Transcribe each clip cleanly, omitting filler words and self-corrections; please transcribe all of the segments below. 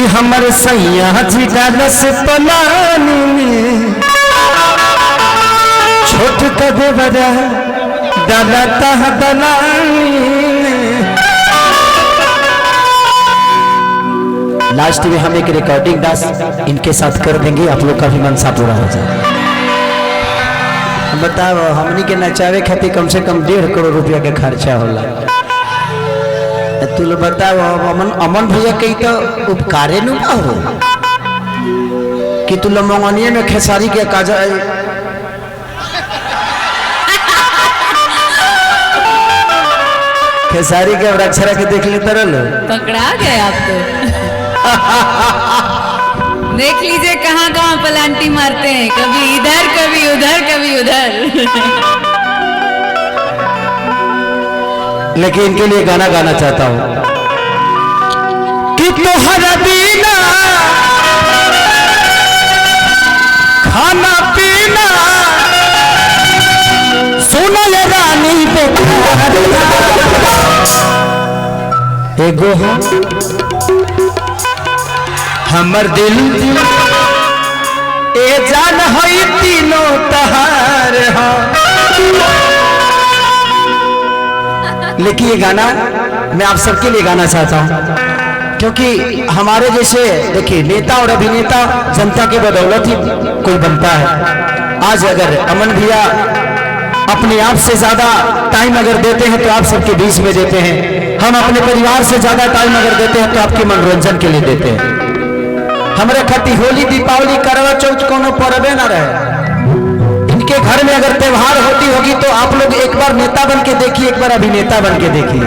हमर सैया जी डालस पलानी में छोट कदे बड़ा डालता दलानी में। लास्ट में हम एक रिकॉर्डिंग डांस इनके साथ कर देंगे, आप लोग का भी मनसा पूरा हो जाए। बताओ हमनी के नचावे खातिर कम से कम 1.5 करोड़ रुपया के खर्चा होला। तू लोग बताओ अमन भैया कई तो उपकारे न हो कि तू लोग मंगनिए में खेसारी के काजा खेसारी के अक्षरा के देख लेते रहो, पकड़ा गए आप तो। देख लीजिए कहाँ कहाँ पलांटी मारते हैं, कभी इधर कभी उधर कभी उधर। लेकिन इनके लिए गाना गाना चाहता हूं कि तोहरा बिना खाना पीना सुनल रानी बेकार एगो हमर दिल ए जान है तीनों तहार हो। लेकिन ये गाना मैं आप सबके लिए गाना चाहता हूं क्योंकि हमारे जैसे देखिए नेता और अभिनेता जनता के बदौलत ही कोई बनता है। आज अगर अमन भैया अपने आप से ज्यादा टाइम अगर देते हैं तो आप सबके बीच में देते हैं, हम अपने परिवार से ज्यादा टाइम अगर देते हैं तो आपके मनोरंजन के लिए देते हैं। हमारे खती होली दीपावली करवा चौथ कोनो पर्व ना रहे, इनके घर में अगर त्योहार होती होगी तो आप लोग एक बार नेता बन के देखिए, एक बार अभिनेता बन के देखिए।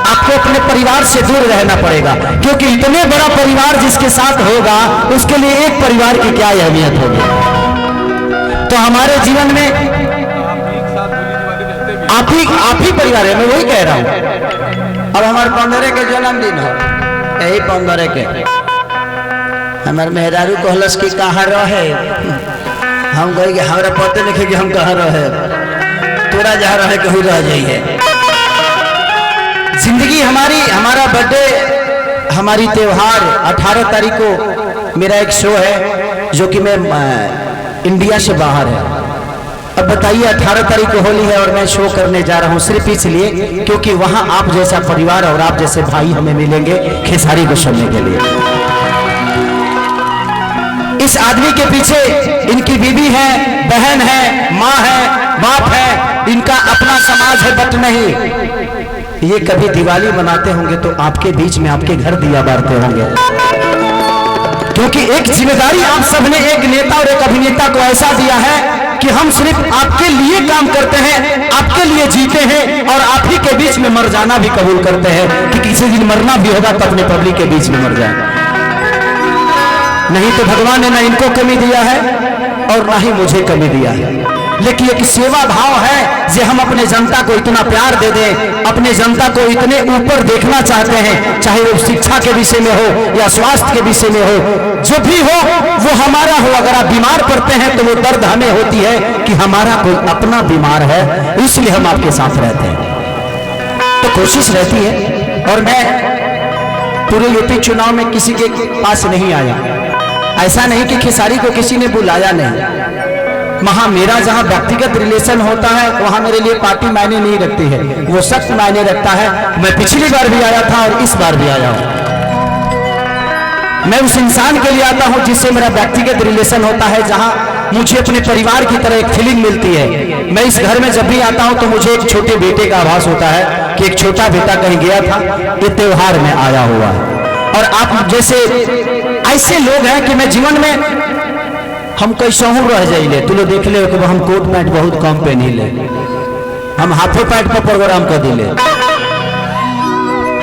आपको अपने परिवार से दूर रहना पड़ेगा क्योंकि इतने बड़ा परिवार जिसके साथ होगा उसके लिए एक परिवार की क्या अहमियत होगी। तो हमारे जीवन में आप ही परिवार है, मैं वही कह रहा हूं। अब हमारे 15 के जन्मदिन हो, यही 15 के हमारे मेहरारू कहलस की कहाँ रहे, हम गए कि हमारा पते लिखे कि हम कहाँ रहे, तोरा जहाँ रहे कहीं रह जाइए। जिंदगी हमारा बर्थडे हमारी त्योहार 18 तारीख को मेरा एक शो है जो कि मैं इंडिया से बाहर है। अब बताइए 18 तारीख को होली है और मैं शो करने जा रहा हूँ सिर्फ इसलिए क्योंकि वहां आप जैसा परिवार और आप जैसे भाई हमें मिलेंगे खेसारी को सुनने के लिए। इस आदमी के पीछे इनकी बीवी है, बहन है, माँ है, बाप है, इनका अपना समाज है, बट नहीं ये कभी दिवाली मनाते होंगे तो आपके बीच में आपके घर दिया बारते होंगे क्योंकि एक जिम्मेदारी आप सबने एक नेता और एक अभिनेता को ऐसा दिया है कि हम सिर्फ आपके लिए काम करते हैं, आपके लिए जीते हैं और आप ही के बीच में मर जाना भी कबूल करते हैं कि किसी दिन मरना भी होगा तो अपने पब्लिक के बीच में मर जाए। नहीं तो भगवान ने ना इनको कमी दिया है और ना ही मुझे कमी दिया है, लेकिन एक सेवा भाव है जो हम अपने जनता को इतना प्यार दे दें, अपने जनता को इतने ऊपर देखना चाहते हैं, चाहे वो शिक्षा के विषय में हो या स्वास्थ्य के विषय में हो, जो भी हो वो हमारा हो। अगर आप बीमार पड़ते हैं तो वो दर्द हमें होती है कि हमारा कोई अपना बीमार है, इसलिए हम आपके साथ रहते हैं। तो कोशिश रहती है और मैं पूरे यूपी चुनाव में किसी के पास नहीं आया, ऐसा नहीं कि खेसारी को किसी ने बुलाया नहीं, वहां मेरा जहां व्यक्तिगत रिलेशन होता है वहां मेरे लिए पार्टी मायने नहीं रखती है, वो सख्त मायने रखता है। मैं पिछली बार भी आया था और इस बार भी आया हूं। मैं उस इंसान के लिए आता हूं जिससे मेरा व्यक्तिगत रिलेशन होता है, जहां मुझे अपने परिवार की तरह एक फीलिंग मिलती है। मैं इस घर में जब भी आता हूं तो मुझे एक छोटे बेटे का आभास होता है कि एक छोटा बेटा कहीं गया था, ये त्योहार में आया हुआ है। और आप जैसे ऐसे लोग हैं कि मैं जीवन में हम कैसा हूँ रह जाइए, तू लोग देख ले हम कोट पैंट बहुत कम पहनी ले, हम हाफो पैंट पर प्रोग्राम कर दिले,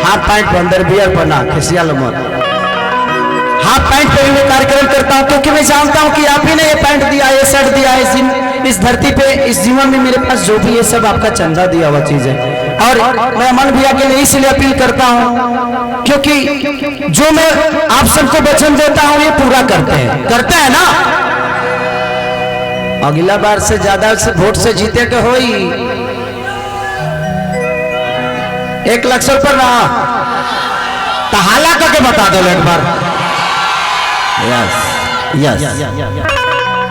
हाफ पैंट पर अंदर बियर पहना खिसिया मत, हाफ पैंट पे मैं कार्यक्रम करता हूँ क्योंकि मैं जानता हूँ कि आप ही ने ये पैंट दिया, ये शर्ट दिया है, इस धरती पे इस जीवन में मेरे पास जो भी ये सब आपका चंदा दिया हुआ चीज है। और मैं अमन भैया के लिए इसलिए अपील करता हूँ क्योंकि जो मैं आप सबको वचन देता हूँ ये पूरा करते हैं ना। अगला बार से ज्यादा से वोट से जीते के होई 1 लाख पर ना तहाला करके बता दो एक बार। यस यस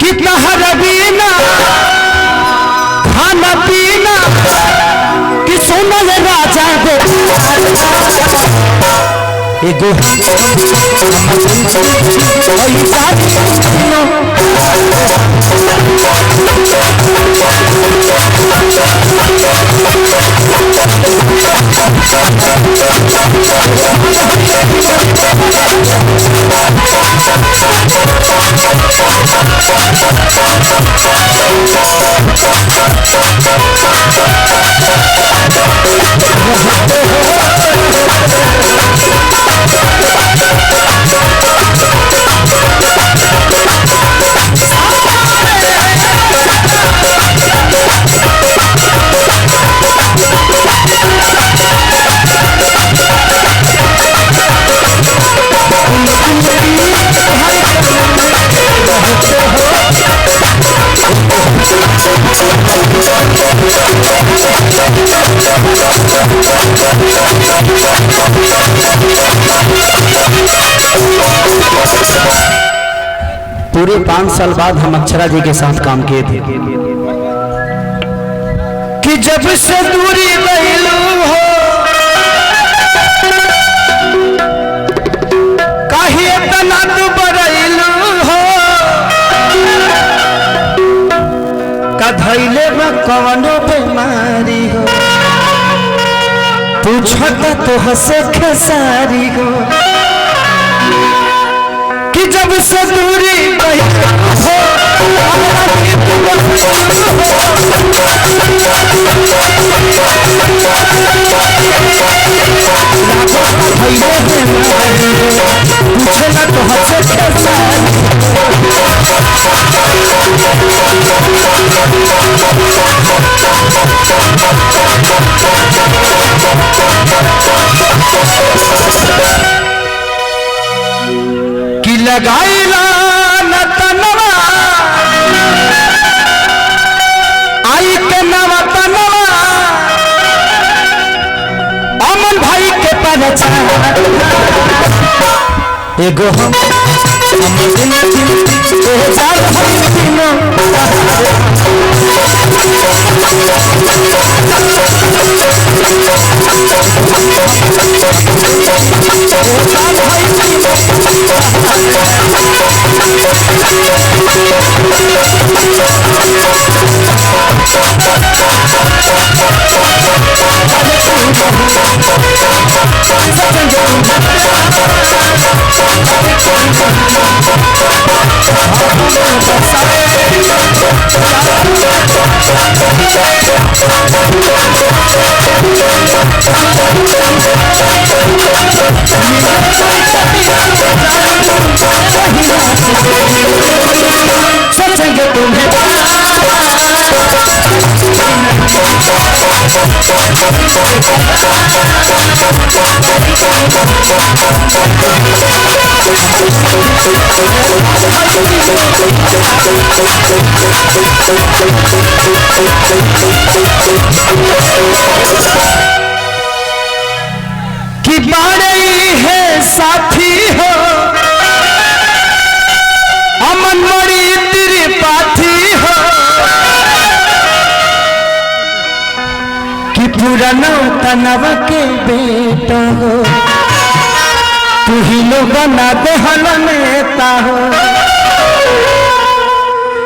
कितना हरबीना खाना पीना कि सोना राजा दे एगो पूरे 5 साल बाद हम अक्षरा जी के साथ काम किए थे कि जब से दूरी गईलू हो काहे इतना तू बरैलू हो कधैले में कवनो बीमारी हो पूछत तो हंसे खेसारी हो कि जब से दूरी हो पूछना तो हंसे खेसारी कि लगाइला न तनवा आई के नवा तनवा अमन भाई के पहचान एगो हम सोचेंगे तुम्हें कि बाड़े है साथी हो अमन मरी तेरे पाथी हो कि पुराना तनव के बेटा हो तू ही लोग ना देहल नेता हो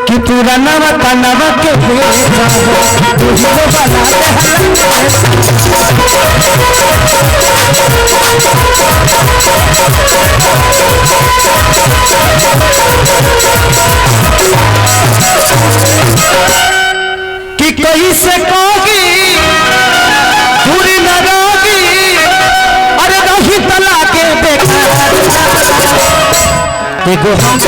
कि पुराना तनव के बेटा हो तू ही लोग ना देहल कि कहीं से कहोगी पूरी न रोगी अरे रही तला के बेकार एगो हम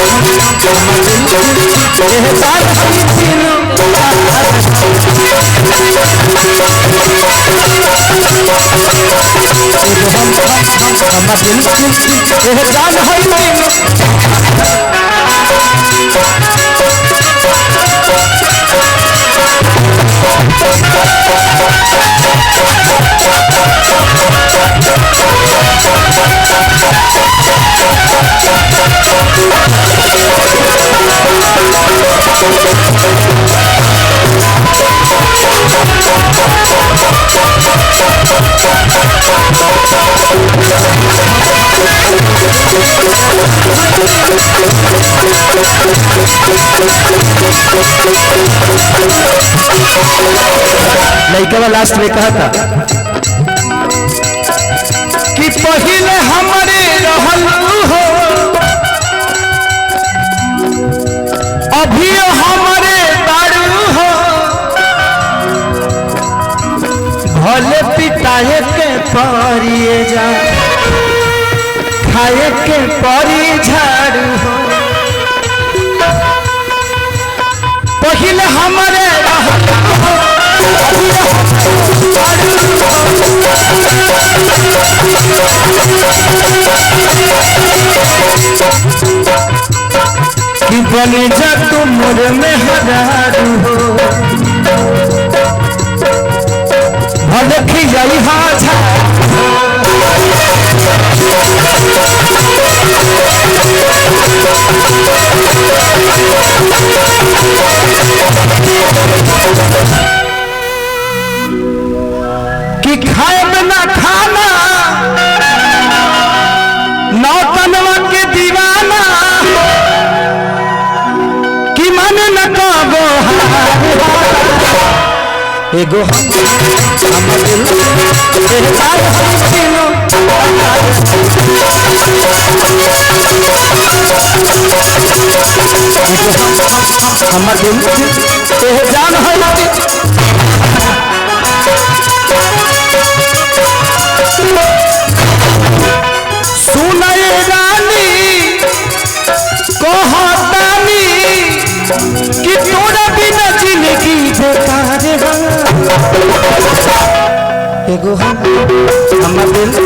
हम लड़का लास्ट में कहा था कि पहले हमारे रहल हो अभी हमारे बारू हो भले पिटाए के परिए जा खाए के परी झाड़ू हो पहले हमारे रहल हो कि बने जा तुम मोर में हजारू हो भले खिजाई हाजा कि खाए बिना खाना नौतनवा के दीवाना कि मन न कबो एगो हम हमर दिल जान सुनय रानी कहतानी कि तोरा बिना जिंदगी बेकार एगो हमर दिल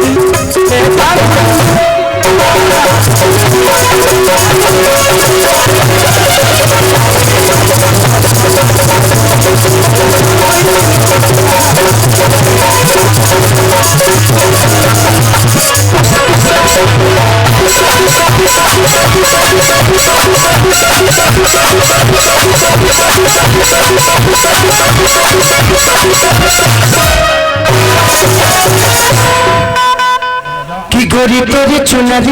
कि गोरी तोरी चुनरी